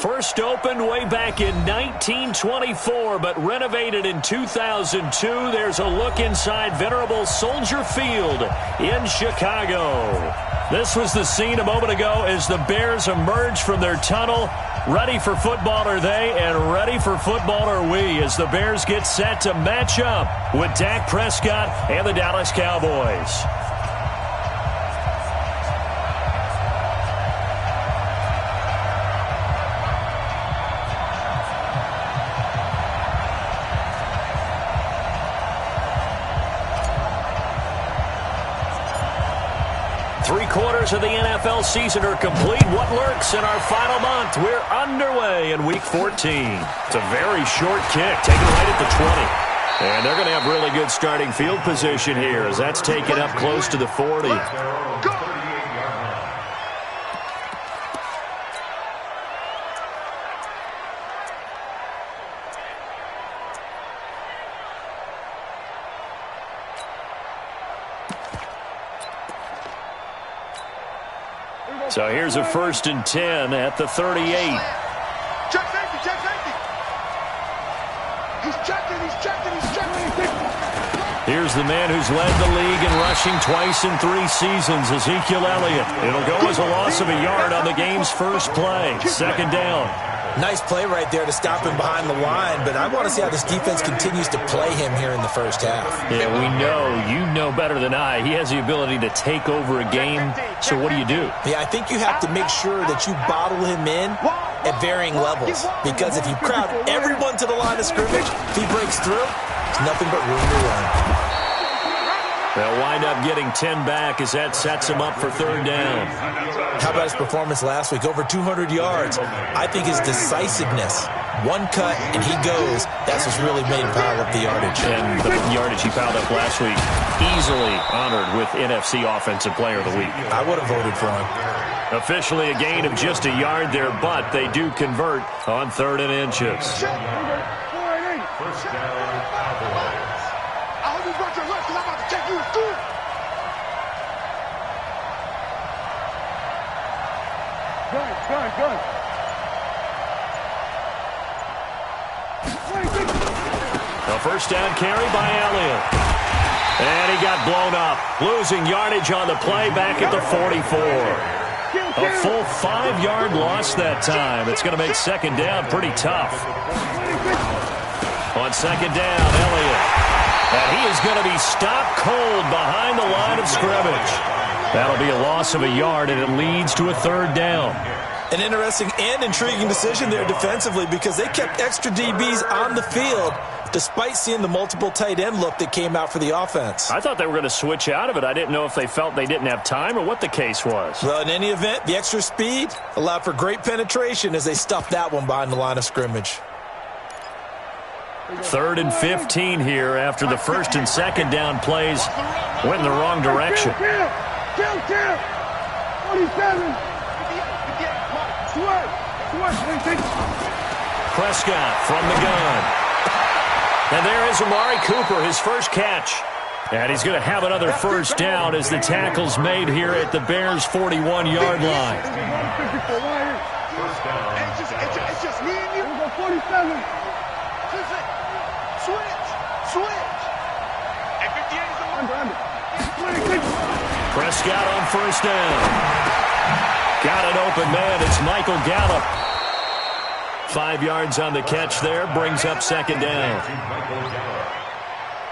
First opened way back in 1924, but renovated in 2002. There's a look inside venerable Soldier Field in Chicago. This was the scene a moment ago as the Bears emerged from their tunnel. Ready for football are they, and ready for football are we, as the Bears get set to match up with Dak Prescott and the Dallas Cowboys. Three-quarters of the NFL season are complete. What lurks in our final month? We're underway in Week 14. It's a very short kick, taken right at the 20. And they're going to have really good starting field position here, as that's taken up close to the 40. So here's a 1st and 10 at the 38. Check safety, check safety. He's checking, he's checking, he's checking. Here's the man who's led the league in rushing twice in 3 seasons, Ezekiel Elliott. It'll go as a loss of a yard on the game's first play. 2nd down. Nice play right there to stop him behind the line, but I want to see how this defense continues to play him here in the first half. Yeah, we know, you know better than I, he has the ability to take over a game, so what do you do? Yeah, I think you have to make sure that you bottle him in at varying levels, because if you crowd everyone to the line of scrimmage, if he breaks through, there's nothing but room to run. They'll wind up getting 10 back as that sets him up for 3rd down. How about his performance last week? Over 200 yards. I think his decisiveness, one cut and he goes, that's what's really made him pile up the yardage. And the yardage he piled up last week, easily honored with NFC Offensive Player of the Week. I would have voted for him. Officially a gain of just a yard there, but they do convert on 3rd and inches. First down, Cowboys. I hope you brought your left, because I'm about to take you through it. Good. A 1st down carry by Elliott. And he got blown up, losing yardage on the play back at the 44. A full 5-yard loss that time. It's going to make 2nd down pretty tough. On 2nd down, Elliott. And he is going to be stopped cold behind the line of scrimmage. That'll be a loss of a yard, and it leads to a 3rd down. An interesting and intriguing decision there defensively, because they kept extra DBs on the field despite seeing the multiple tight end look that came out for the offense. I thought they were going to switch out of it. I didn't know if they felt they didn't have time or what the case was. Well, in any event, the extra speed allowed for great penetration as they stuffed that one behind the line of scrimmage. 3rd and 15 here after the 1st and 2nd down plays went in the wrong direction. 47. Prescott from the gun. And there is Amari Cooper, his first catch. And he's going to have another 1st down as the tackle's made here at the Bears' 41-yard line. First down. It's just me and you. We'll go 47. Switch. And 58 is the under. Prescott on 1st down. Got an open man. It's Michael Gallup. 5 yards on the catch there. Brings up 2nd down.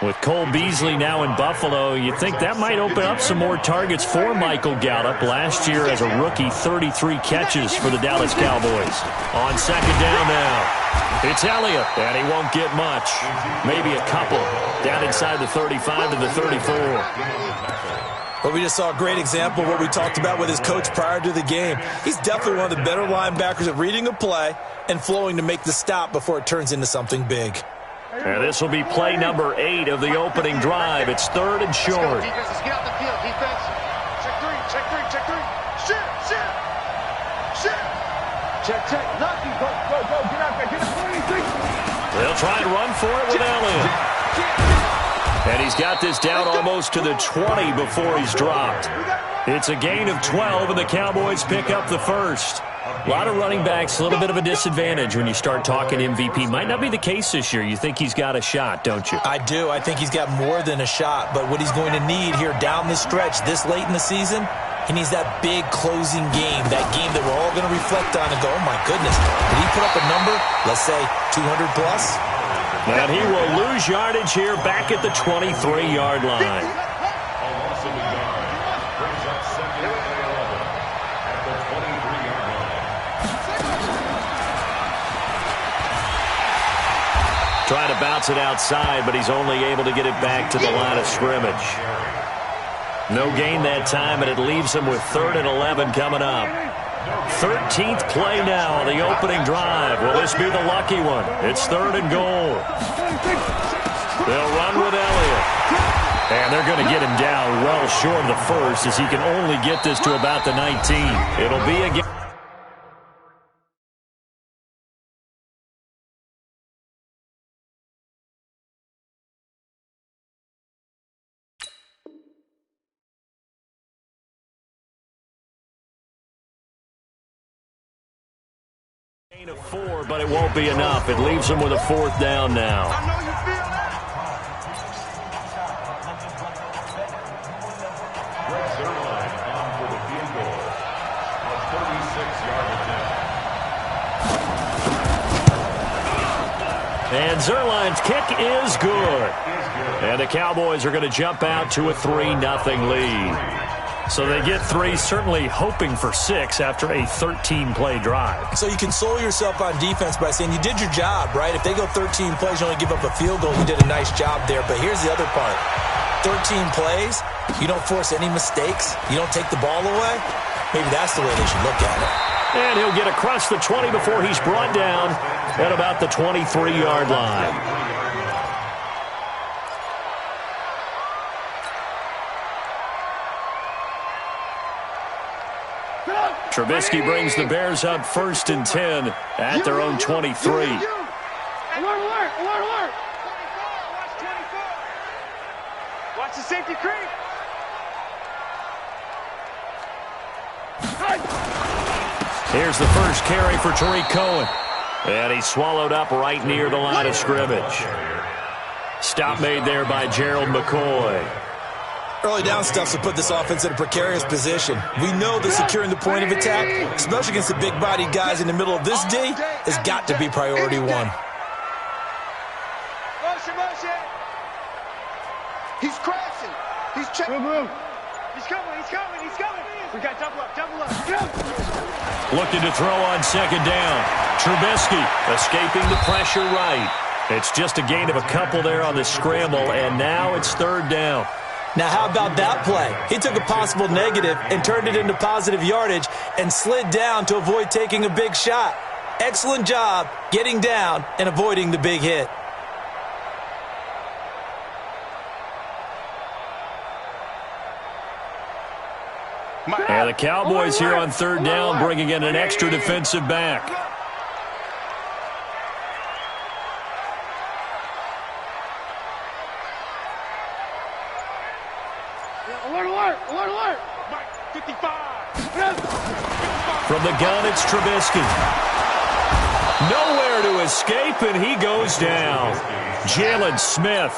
With Cole Beasley now in Buffalo, you think that might open up some more targets for Michael Gallup. Last year as a rookie, 33 catches for the Dallas Cowboys. On 2nd down now, it's Elliott, and he won't get much. Maybe a couple. Down inside the 35 to the 34. Well, we just saw a great example of what we talked about with his coach prior to the game. He's definitely one of the better linebackers at reading a play and flowing to make the stop before it turns into something big. And this will be play number 8 of the opening drive. It's 3rd and short. Defense, let's get out the field. Defense. Check three. Shift. Check. Lucky. Go. Get out there. Get it. They'll try and run for it with Elliott. And he's got this down almost to the 20 before he's dropped. It's a gain of 12, and the Cowboys pick up the 1st. A lot of running backs, a little bit of a disadvantage when you start talking MVP. Might not be the case this year. You think he's got a shot, don't you? I do. I think he's got more than a shot. But what he's going to need here down the stretch this late in the season, he needs that big closing game, that game that we're all going to reflect on and go, oh, my goodness, did he put up a number, let's say 200 plus? And he will lose yardage here back at the 23-yard line. Trying to bounce it outside, but he's only able to get it back to the line of scrimmage. No gain that time, and it leaves him with 3rd and 11 coming up. 13th play now on the opening drive. Will this be the lucky one? It's 3rd and goal. They'll run with Elliott. And they're going to get him down well short of the first, as he can only get this to about the 19. It'll be a game. Of 4, but it won't be enough. It leaves him with a 4th down now. I know you feel that. Zerline on for the field goal. A 36-yard attempt. And Zerline's kick is good. And the Cowboys are going to jump out to a 3-0 lead. So they get 3, certainly hoping for 6 after a 13-play drive. So you console yourself on defense by saying you did your job, right? If they go 13 plays, you only give up a field goal, you did a nice job there. But here's the other part. 13 plays, you don't force any mistakes, you don't take the ball away. Maybe that's the way they should look at it. And he'll get across the 20 before he's brought down at about the 23-yard line. Trubisky brings the Bears up 1st and 10 at their own 23. Alert, alert, alert. 24, watch 24. Watch the safety creep. Here's the first carry for Tariq Cohen. And he's swallowed up right near the line of scrimmage. Stop made there by Gerald McCoy. Early down stuff to put this offense in a precarious position. We know that securing the point of attack, especially against the big-bodied guys in the middle of this D, has got to be priority 1. Motion, motion. He's crashing. He's checking. He's coming, he's coming, he's coming. We got double up, double up. Looking to throw on 2nd down. Trubisky escaping the pressure right. It's just a gain of a couple there on the scramble, and now it's 3rd down. Now, how about that play? He took a possible negative and turned it into positive yardage and slid down to avoid taking a big shot. Excellent job getting down and avoiding the big hit. And the Cowboys here on 3rd down bringing in an extra defensive back. From the gun, it's Trubisky. Nowhere to escape, and he goes down. Jalen Smith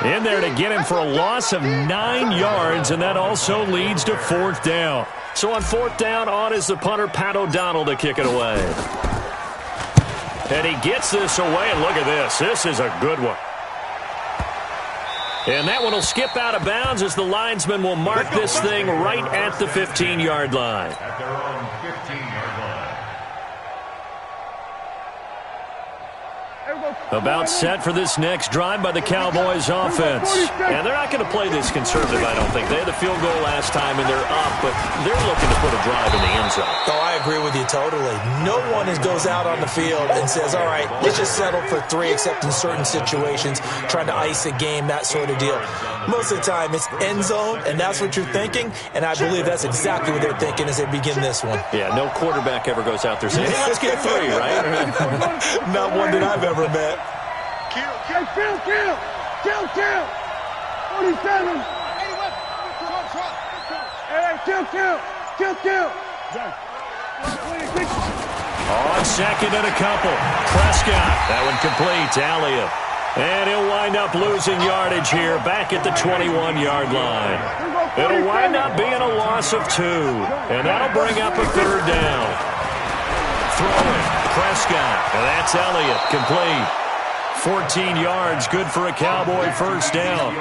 in there to get him for a loss of 9 yards, and that also leads to 4th down. So on 4th down, on is the punter, Pat O'Donnell, to kick it away. And he gets this away, and look at this. This is a good one. And that one will skip out of bounds as the linesman will mark this thing right at the 15-yard line. At their own 15-yard line. About set for this next drive by the Cowboys offense. And they're not going to play this conservative, I don't think. They had the field goal last time, and they're up, but they're looking to put a drive in the end zone. Oh, I agree with you totally. No one goes out on the field and says, all right, let's just settle for 3, except in certain situations, trying to ice a game, that sort of deal. Most of the time, it's end zone, and that's what you're thinking, and I believe that's exactly what they're thinking as they begin this one. Yeah, no quarterback ever goes out there saying, hey, let's get 3, right? Not one that I've ever met. Kill. Kill. 47. Hey, kill. On second and a couple. Prescott. That one complete to Elliott. And he'll wind up losing yardage here back at the 21-yard line. It'll wind up being a loss of 2. And that'll bring up a third down. Throwing. Prescott. And that's Elliott. Complete. 14 yards. Good for a Cowboy first down.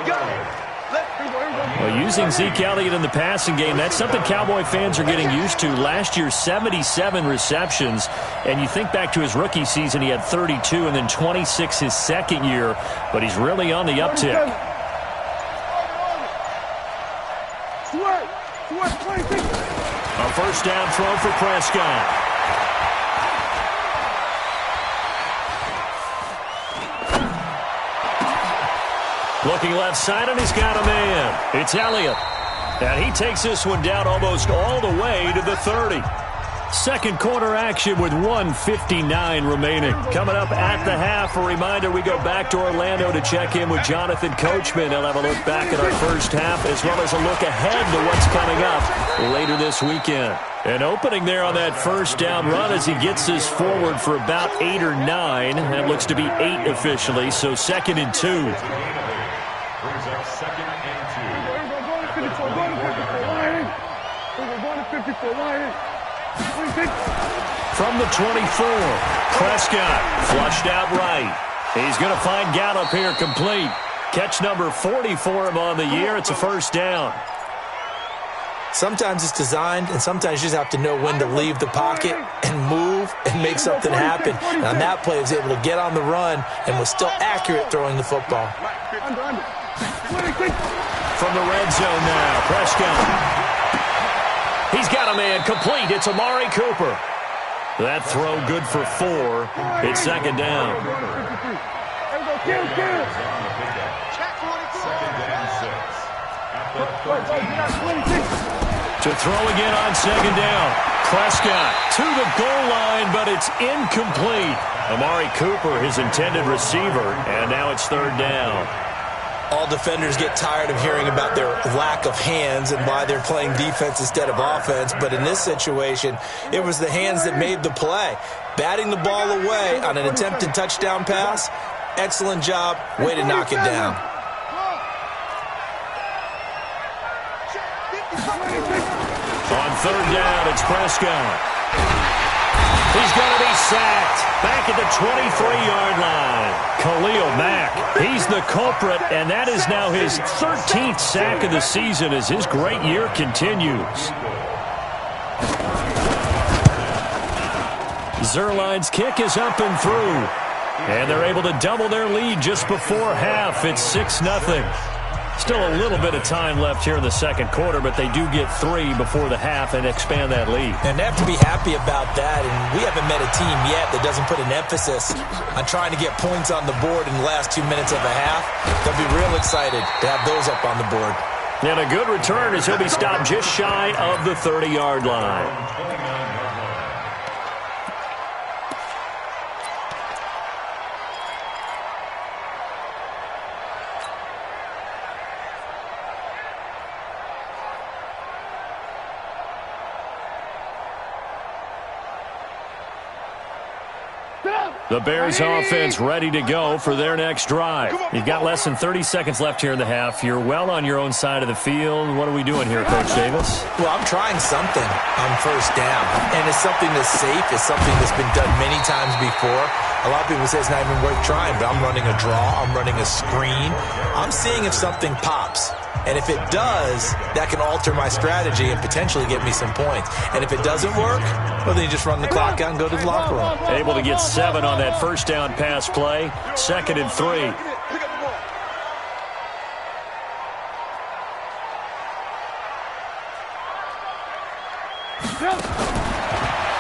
Well, using Zeke Elliott in the passing game, that's something Cowboy fans are getting used to. Last year, 77 receptions. And you think back to his rookie season, he had 32 and then 26 his second year. But he's really on the uptick. A first down throw for Prescott. Looking left side, and he's got a man. It's Elliott. And he takes this one down almost all the way to the 30. Second quarter action with 1:59 remaining. Coming up at the half, a reminder we go back to Orlando to check in with Jonathan Coachman. He'll have a look back at our first half as well as a look ahead to what's coming up later this weekend. An opening there on that first down run as he gets this forward for about 8 or 9. That looks to be 8 officially, so 2nd and 2. Brings up 2nd and 2. From the 24, Prescott flushed out right. He's going to find Gallup here complete. Catch number 40 for him on the year. It's a first down. Sometimes it's designed, and sometimes you just have to know when to leave the pocket and move and make something happen. And on that play, he was able to get on the run and was still accurate throwing the football. From the red zone now, Prescott. He's got a man complete. It's Amari Cooper. That throw good for 4. It's 2nd down. To throw again on 2nd down. Prescott to the goal line, but it's incomplete. Amari Cooper, his intended receiver, and now it's 3rd down. All defenders get tired of hearing about their lack of hands and why they're playing defense instead of offense. But in this situation, it was the hands that made the play. Batting the ball away on an attempted touchdown pass, excellent job. Way to knock it down. On 3rd down, it's Prescott. He's going to be sacked back at the 23-yard line. Khalil Mack, he's the culprit, and that is now his 13th sack of the season as his great year continues. Zuerlein's kick is up and through, and they're able to double their lead just before half. It's 6-0. Still a little bit of time left here in the second quarter, but they do get 3 before the half and expand that lead. And they have to be happy about that, and we haven't met a team yet that doesn't put an emphasis on trying to get points on the board in the last 2 minutes of a half. They'll be real excited to have those up on the board. And a good return as he'll be stopped just shy of the 30-yard line. The Bears offense ready to go for their next drive. You've got less than 30 seconds left here in the half. You're well on your own side of the field. What are we doing here, Coach Davis? Well, I'm trying something on first down, and it's something that's safe. It's something that's been done many times before. A lot of people say it's not even worth trying, but I'm running a draw. I'm running a screen. I'm seeing if something pops. And if it does, that can alter my strategy and potentially get me some points. And if it doesn't work, well, then you just run the clock out and go to the locker room. Able to get 7 on that first down pass play. 2nd and 3.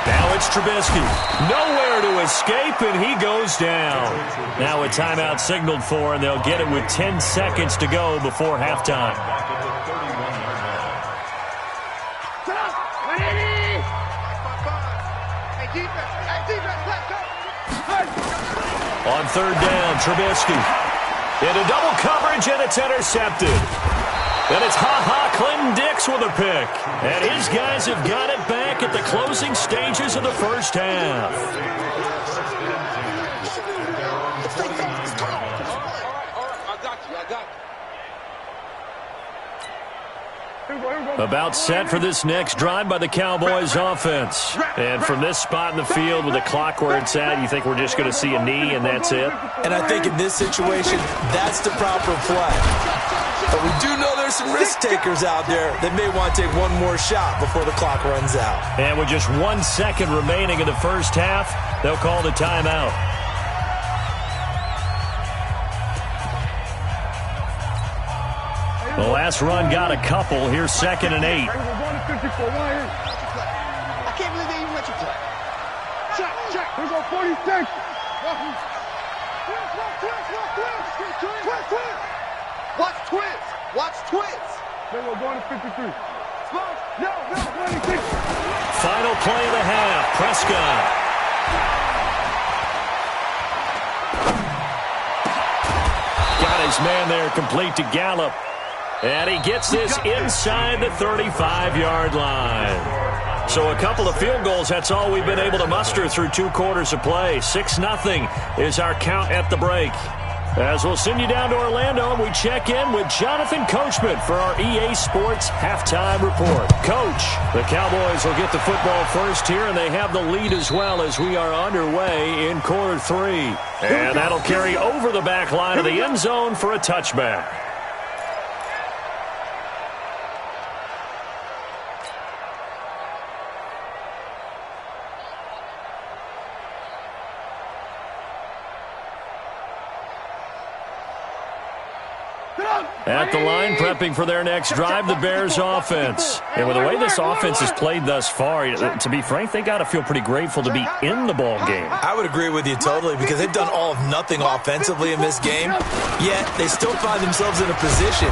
Now it's Trubisky. Nowhere to escape, and he goes down. Now a timeout signaled for, and they'll get it with 10 seconds to go before halftime. On 3rd down, Trubisky. Into double coverage, and it's intercepted. And it's Clinton Dix with a pick. And his guys have got it back back at the closing stages of the first half. About set for this next drive by the Cowboys offense. And from this spot in the field with the clock where it's at, you think we're just going to see a knee and that's it? And I think in this situation, that's the proper play. But we do know there's some risk takers out there that may want to take one more shot before the clock runs out. And with just 1 second remaining in the first half, they'll call the timeout. The last run got a couple. Here's 2nd and 8. I can't believe they even let you play. Check. Here's our 46. Watch twins. Then we're going to 53. No, 26. Final play of the half. Prescott. Got his man there, complete to Gallup. And he gets this inside the 35-yard line. So a couple of field goals, that's all we've been able to muster through 2 quarters of play. 6-0 is our count at the break. As we'll send you down to Orlando, and we check in with Jonathan Coachman for our EA Sports Halftime Report. Coach, the Cowboys will get the football first here, and they have the lead as well as we are underway in quarter 3. And that'll carry over the back line of the end zone for a touchback. At the line, prepping for their next drive, the Bears offense. And with the way this offense has played thus far, to be frank, they got to feel pretty grateful to be in the ball game. I would agree with you totally because they've done all of nothing offensively in this game, yet they still find themselves in a position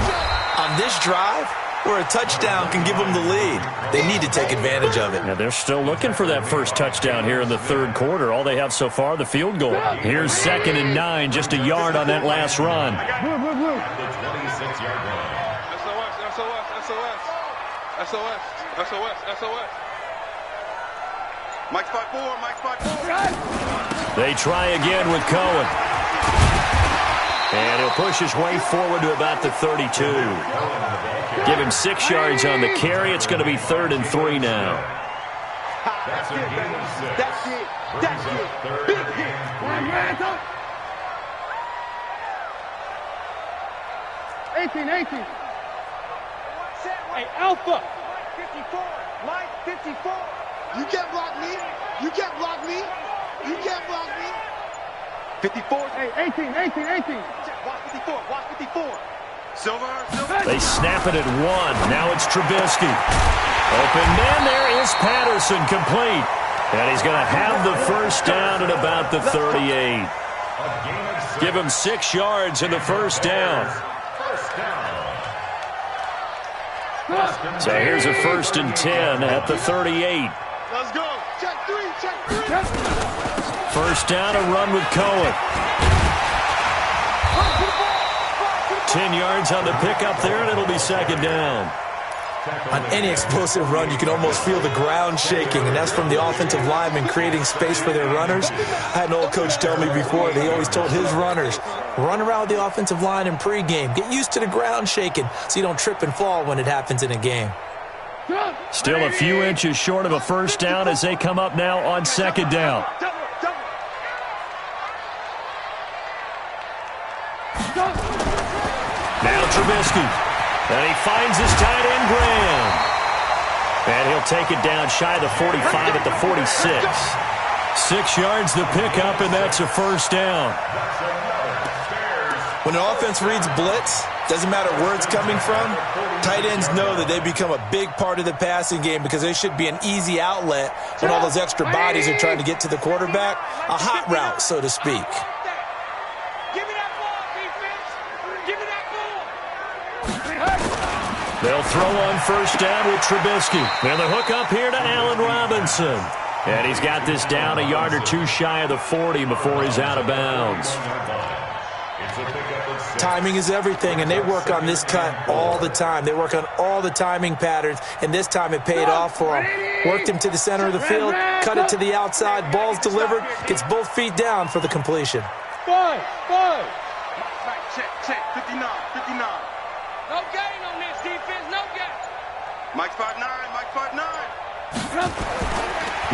on this drive where a touchdown can give them the lead. They need to take advantage of it. Yeah, they're still looking for that first touchdown here in the 3rd quarter. All they have so far, the field goal. Here's 2nd and 9, just a yard on that last run. SOS. Mike spot 4. They try again with Cohen. And he'll push his way forward to about the 32. Give him 6 yards on the carry. It's going to be 3rd and 3 now. That's it. Big hit. Hands up. 18. Hey, Alpha. 54. Mike 54. You can't block me. 54. Hey, 18. Watch 54. Silver. They snap it at 1. Now it's Trubisky. Open man there is Patterson, complete. And he's going to have the first down at about the 38. Give him 6 yards in the first down. So here's a 1st and 10 at the 38. Let's go. Check 3. First down, a run with Cohen. 10 yards on the pickup there, and it'll be 2nd down. On any explosive run, you can almost feel the ground shaking, and that's from the offensive linemen creating space for their runners. I had an old coach tell me before, he always told his runners, run around the offensive line in pregame. Get used to the ground shaking so you don't trip and fall when it happens in a game. Still a few inches short of a first down as they come up now on 2nd down. Now Trubisky. And he finds his tight end, Graham. And he'll take it down shy of the 45 at the 46. 6 yards the pickup, and that's a first down. When an offense reads blitz, doesn't matter where it's coming from, tight ends know that they become a big part of the passing game because they should be an easy outlet when all those extra bodies are trying to get to the quarterback. A hot route, so to speak. They'll throw on first down with Trubisky. And the hook up here to Allen Robinson. And he's got this down a yard or 2 shy of the 40 before he's out of bounds. Timing is everything, and they work on this cut all the time. They work on all the timing patterns, and this time it paid off for them. Worked him to the center of the field, cut it to the outside, ball's delivered, gets both feet down for the completion. Five. Check, 59. No gain on this defense, no gain. Mike's 5'9", Mike's 5'9".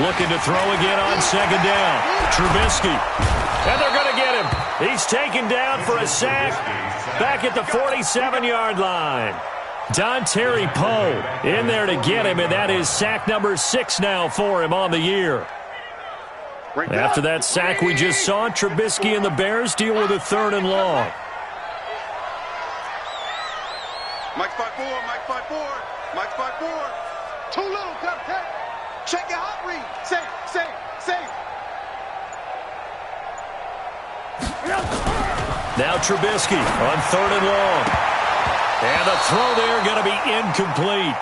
Looking to throw again on second down. Trubisky. And they're going to get him. He's taken down for a sack back at the 47-yard line. Dontari Poe in there to get him, and that is sack number 6 now for him on the year. After that sack we just saw, Trubisky and the Bears deal with a 3rd and long. Mike's 5'4", Mike's 5'4", Mike's 5'4". Too little, cut. Check your hot read. Safe. Now Trubisky on 3rd and long. And the throw there going to be incomplete.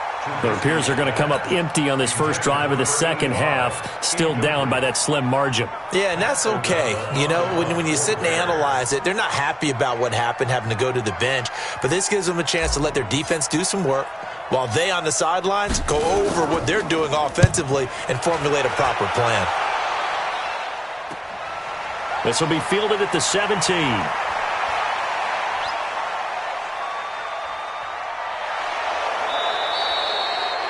It appears they're going to come up empty on this first drive of the second half, still down by that slim margin. Yeah, and that's okay. You know, when you sit and analyze it, they're not happy about what happened, having to go to the bench. But this gives them a chance to let their defense do some work while they on the sidelines go over what they're doing offensively and formulate a proper plan. This will be fielded at the 17.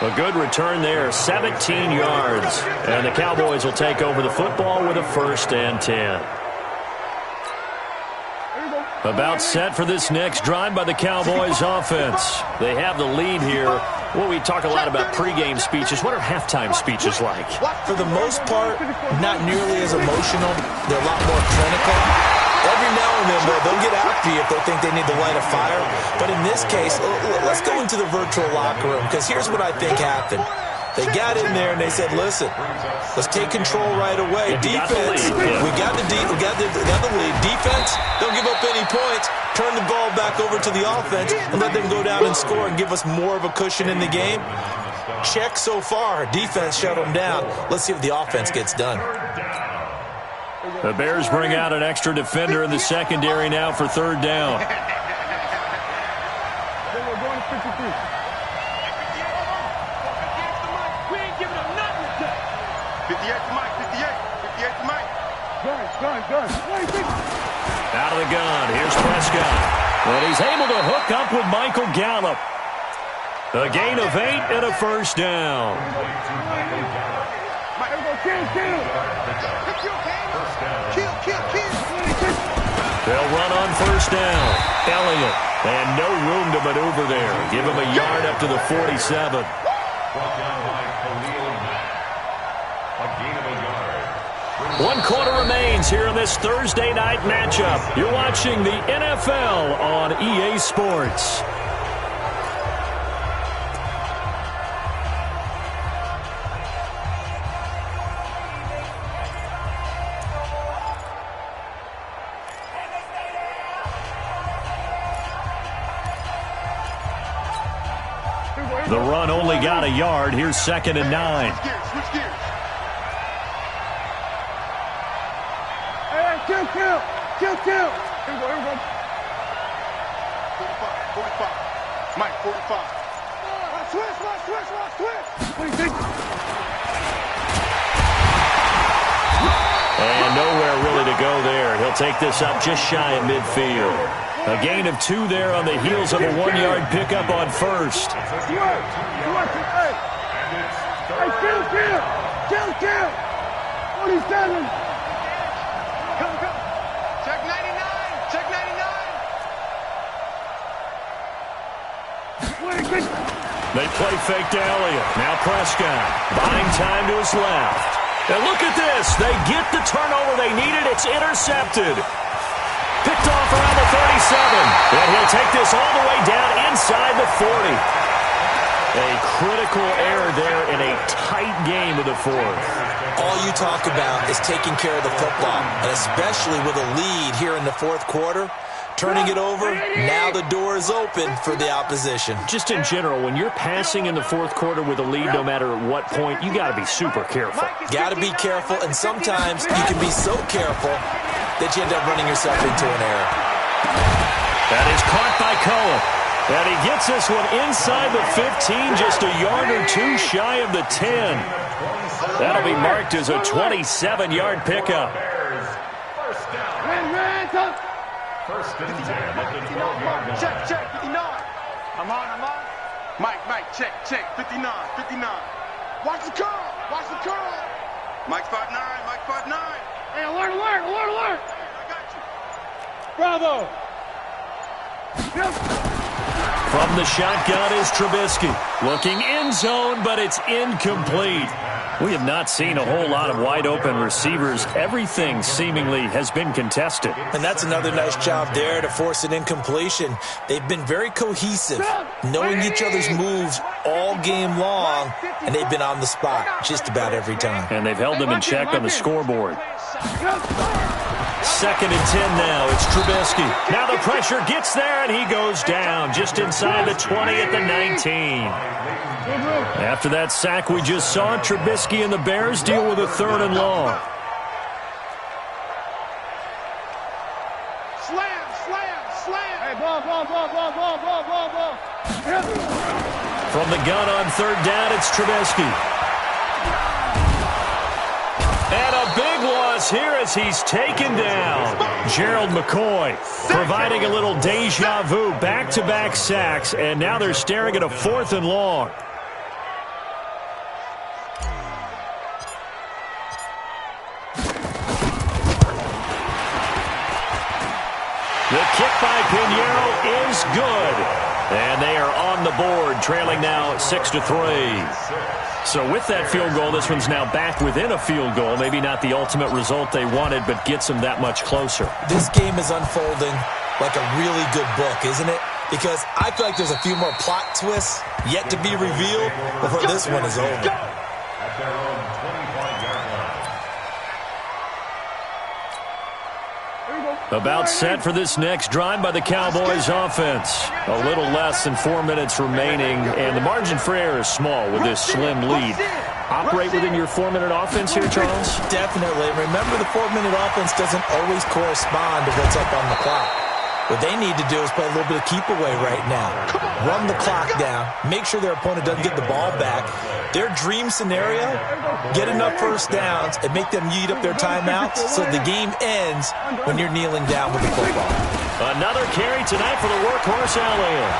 A good return there, 17 yards. And the Cowboys will take over the football with a 1st and 10. About set for this next drive by the Cowboys offense. They have the lead here. Well, we talk a lot about pregame speeches. What are halftime speeches like? For the most part, not nearly as emotional. They're a lot more clinical. Every now and then, they'll get after you if they think they need to light a fire. But in this case, let's go into the virtual locker room, because here's what I think happened. They got in there and they said, listen, let's take control right away. Defense, we got the lead. Defense, don't give up any points. Turn the ball back over to the offense and let them go down and score and give us more of a cushion in the game. Check so far. Defense shut them down. Let's see if the offense gets done. The Bears bring out an extra defender in the secondary now for 3rd down. We're going to 53. We ain't giving them nothing to touch. 58 to Mike, 58 to Mike. Gun. Out of the gun, here's Prescott. And he's able to hook up with Michael Gallup. A gain of 8 and a 1st down. They'll run on 1st down. Elliott, and no room to maneuver there. Give him a yard up to the 47. One quarter remains here in this Thursday night matchup. You're watching the NFL on EA Sports. The run only got a yard. Here's 2nd and 9. Switch gears. Hey, kill. Here we go. 45. Mike, 45. Switch. What do you think? And nowhere really to go there. He'll take this up just shy of midfield. A gain of 2 there on the heels of a 1-yard pickup on 1st. Hey, kill. 47. Come. Check 99. They play fake to Elliott. Now Prescott buying time to his left. And look at this. They get the turnover they needed. It's intercepted. Picked off around the 37. And he'll take this all the way down inside the 40. A critical error there in a tight game of the 4th. All you talk about is taking care of the football, and especially with a lead here in the 4th quarter. Turning it over, now the door is open for the opposition. Just in general, when you're passing in the 4th quarter with a lead, no matter at what point, you got to be super careful. Got to be careful, and sometimes you can be so careful that you end up running yourself into an error. That is caught by Cohen. And he gets this one inside the 15, just a yard or two shy of the 10. That'll be marked as a 27-yard pickup. First and 10 at the 12-yard line. Check, 59. I'm on. Mike, check, 59. Watch the curl. Mike 5'9", Hey, alert. I got you. Bravo. From the shotgun is Trubisky. Looking end zone, but it's incomplete. We have not seen a whole lot of wide-open receivers. Everything seemingly has been contested. And that's another nice job there to force an incompletion. They've been very cohesive, knowing each other's moves all game long, and they've been on the spot just about every time. And they've held them in check on the scoreboard. Second and 10 now. It's Trubisky. Now the pressure gets there, and he goes down just inside the 20 at the 19. After that sack we just saw, Trubisky and the Bears deal with a 3rd and long. Slam. Hey, ball. From the gun on 3rd down, it's Trubisky. And a big loss here as he's taken down. Gerald McCoy providing a little deja vu, back-to-back sacks, and now they're staring at a 4th and long. The kick by Pinheiro is good. And they are on the board, trailing now 6-3. So with that field goal, this one's now back within a field goal. Maybe not the ultimate result they wanted, but gets them that much closer. This game is unfolding like a really good book, isn't it? Because I feel like there's a few more plot twists yet to be revealed before this one is over. At their own 25-yard line. About set for this next drive by the Cowboys offense. A little less than 4 minutes remaining, and the margin for error is small with this slim lead. Operate within your 4-minute offense here, Charles? Definitely. Remember, the 4-minute offense doesn't always correspond to what's up on the clock. What they need to do is play a little bit of keep away right now. Run the clock down. Make sure their opponent doesn't get the ball back. Their dream scenario, get enough first downs and make them eat up their timeouts so the game ends when you're kneeling down with the football. Another carry tonight for the workhorse Elliott.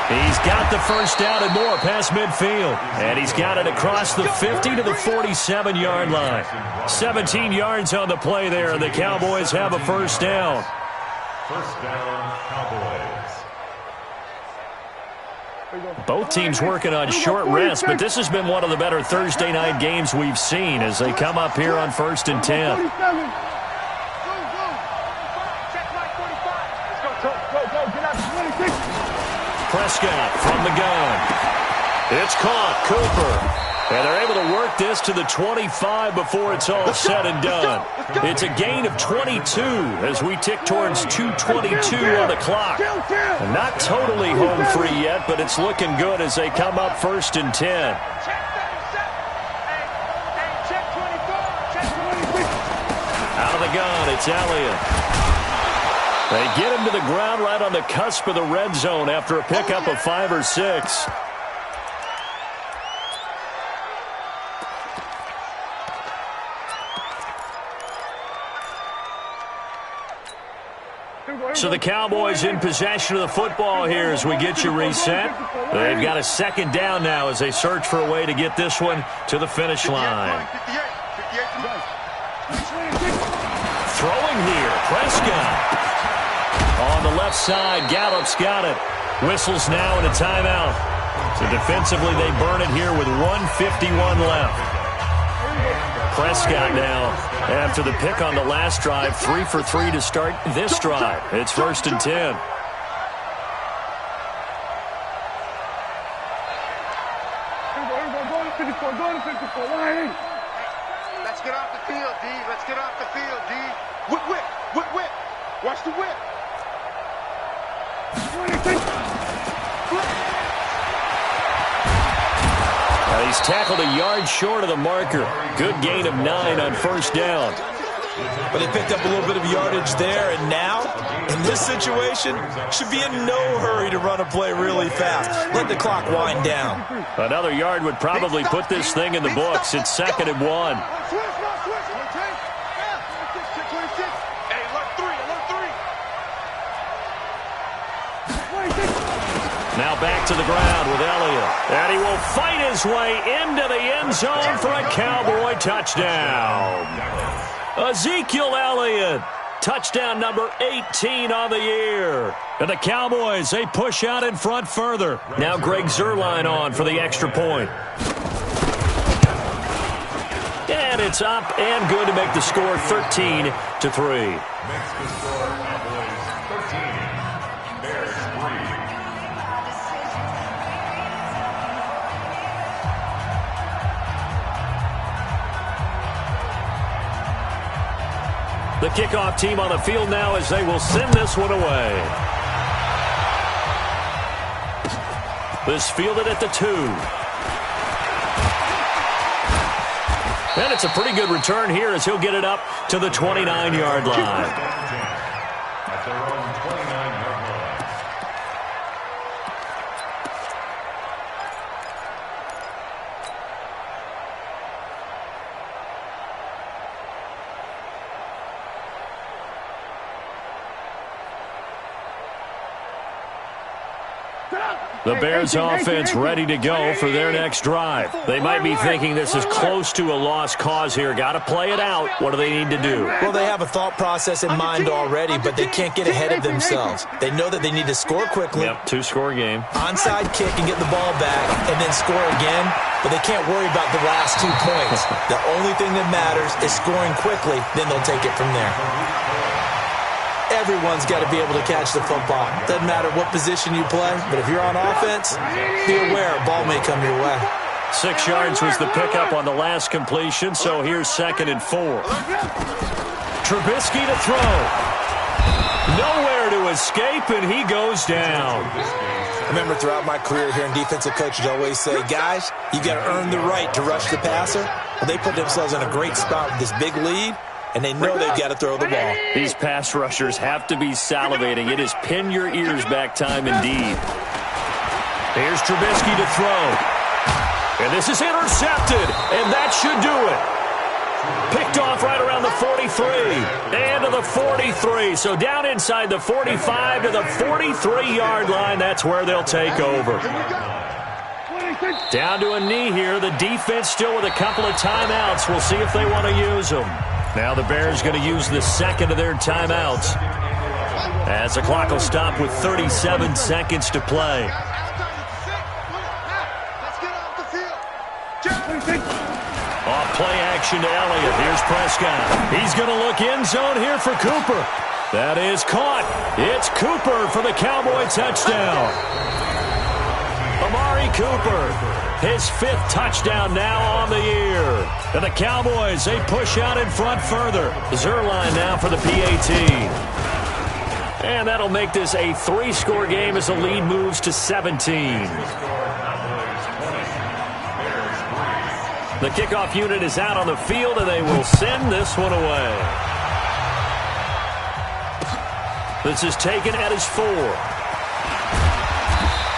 He's got the first down and more past midfield. And he's got it across the 50 to the 47-yard line. 17 yards on the play there, and the Cowboys have a first down. First down, Cowboys. Both teams working on short rest, but this has been one of the better Thursday night games we've seen as they come up here on 1st and 10. Prescott from the gun. It's caught. Cooper. And they're able to work this to the 25 before it's all said and done. It's a gain of 22 as we tick towards 2:22 on the clock. And not totally home free yet, but it's looking good as they come up 1st and 10. Out of the gun, it's Elliott. They get him to the ground right on the cusp of the red zone after a pickup of 5 or 6. So the Cowboys in possession of the football here as we get you reset. They've got a second down now as they search for a way to get this one to the finish line. Throwing here, Prescott. On the left side, Gallup's got it. Whistles now and a timeout. So defensively they burn it here with 1:51 left. Prescott now, after the pick on the last drive, 3 for 3 to start this drive. It's 1st and 10. Let's get off the field, D. Let's get off the field, D. Whip. Watch the whip. He's tackled a yard short of the marker. Good gain of 9 on first down. But they picked up a little bit of yardage there, and now, in this situation, should be in no hurry to run a play really fast. Let the clock wind down. Another yard would probably put this thing in the books. It's 2nd and 1. Now back to the ground with Elliott. And he will fight his way into the end zone for a Cowboy touchdown. Ezekiel Elliott, touchdown number 18 on the year. And the Cowboys, they push out in front further. Now Greg Zuerlein on for the extra point. And it's up and good to make the score 13-3. Makes the score Cowboys 13, Bears 3. The kickoff team on the field now as they will send this one away. This fielded at the 2. And it's a pretty good return here as he'll get it up to the 29-yard line. At their own 29-yard line. The Bears offense ready to go for their next drive. They might be thinking this is close to a lost cause here. Got to play it out. What do they need to do? Well, they have a thought process in mind already, but they can't get ahead of themselves. They know that they need to score quickly. Yep, 2-score game. Onside kick and get the ball back and then score again, but they can't worry about the last 2 points. The only thing that matters is scoring quickly, then they'll take it from there. Everyone's got to be able to catch the football. Doesn't matter what position you play, but if you're on offense, be aware a ball may come your way. 6 yards was the pickup on the last completion, so here's 2nd and 4. Trubisky to throw. Nowhere to escape, and he goes down. I remember throughout my career hearing defensive coaches always say, guys, you got to earn the right to rush the passer. Well, they put themselves in a great spot with this big lead, and they know they've got to throw the ball. These pass rushers have to be salivating. It is pin your ears back time indeed. Here's Trubisky to throw. And this is intercepted, and that should do it. Picked off right around the 43 and to the 43. So down inside the 45 to the 43-yard line. That's where they'll take over. Down to a knee here. The defense still with a couple of timeouts. We'll see if they want to use them. Now the Bears going to use the second of their timeouts as the clock will stop with 37 seconds to play. Off play action to Elliott. Here's Prescott. He's going to look end zone here for Cooper. That is caught. It's Cooper for the Cowboy touchdown. Amari Cooper. His 5th touchdown now on the year. And the Cowboys, they push out in front further. Zuerlein now for the PAT. And that'll make this a 3-score game as the lead moves to 17. The kickoff unit is out on the field, and they will send this one away. This is taken at his 4.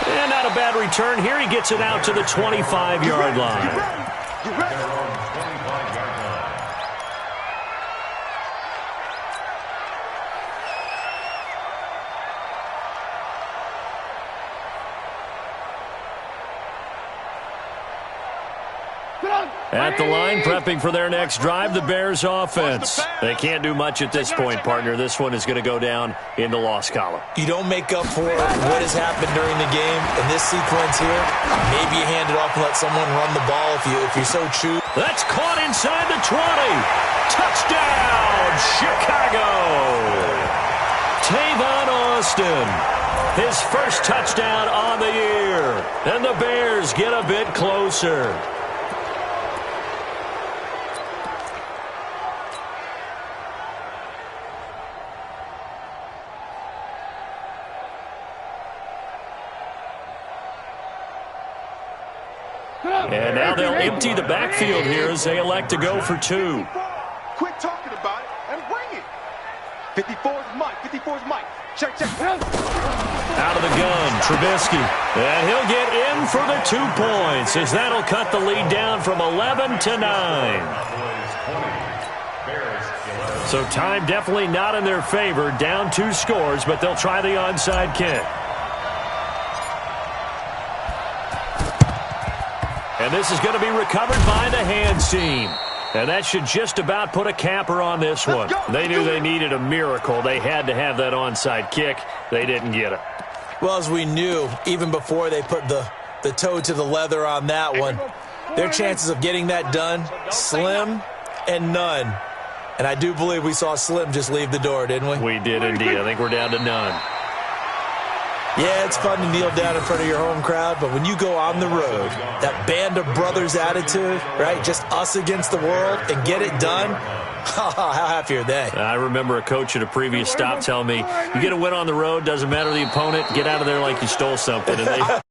And not a bad return here. He gets it out to the 25-yard line. At the line, prepping for their next drive, the Bears offense. They can't do much at this point, partner. This one is going to go down in the loss column. You don't make up for what has happened during the game. In this sequence here, maybe you hand it off and let someone run the ball if you so choose. That's caught inside the 20. Touchdown, Chicago. Tavon Austin. His first touchdown on the year. And the Bears get a bit closer. And now they'll empty the backfield here as they elect to go for 2. Quit talking about it and 54's Mike. 54's Mike. Check, check. Out of the gun, Trubisky. And he'll get in for the 2 points, as that'll cut the lead down from 11 to 9. So time definitely not in their favor. Down 2 scores, but they'll try the onside kick. And this is going to be recovered by the hands team. And that should just about put a capper on this one. They knew they needed a miracle. They had to have that onside kick. They didn't get it. Well, as we knew, even before they put the toe to the leather on that one, their chances of getting that done, slim and none. And I do believe we saw Slim just leave the door, didn't we? We did indeed. I think we're down to none. Yeah, it's fun to kneel down in front of your home crowd, but when you go on the road, that band of brothers attitude, right, just us against the world, and get it done, how happy are they? I remember a coach at a previous stop telling me, you get a win on the road, doesn't matter the opponent, get out of there like you stole something. And